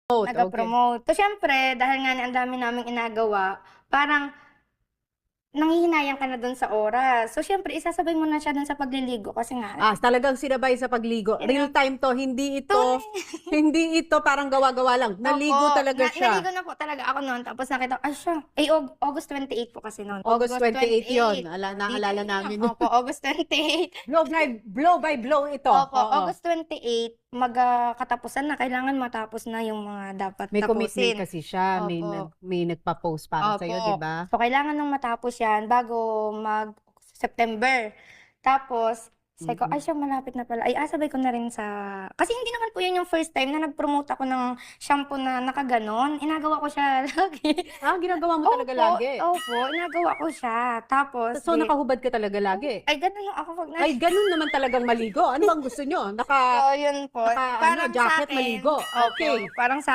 Okay. Nag-promote. So, siyempre dahil nga ang dami naming inagawa, parang nanghihinayang ka na dun sa oras. So, siyempre isasabay mo na siya dun sa pagliligo kasi nga Talagang sinabay sa pagligo. Real time to, hindi ito parang gawa-gawa lang. Naligo Opo, talaga siya. naligo na po talaga ako noon tapos nakita ko, ay siya, August 28 po kasi noon. August 28 yun. Naalala namin. Opo, August 28. Blow by blow ito. Opo, Oo. August 28, magkatapusan na. Kailangan matapos na yung mga dapat May commitment tapusin. kasi siya. Opo. May nagpa-post para sa'yo, di ba? So, kailangan nang matapos yan bago mag-September. Tapos, sabi ko, ay siya, malapit na pala. Ay, sabay ko na rin sa... Kasi hindi naman po yun yung first time na nag-promote ako ng shampoo na nakaganon. Inagawa ko siya lagi. Ginagawa mo talaga lagi. Opo, inagawa ko siya. Tapos, So, nakahubad ka talaga lagi. ay, ganun lang ako pag Ay, ganun naman talagang maligo. Ano bang gusto nyo? So, yun po. jacket, sa akin, maligo. opo, Okay. parang sa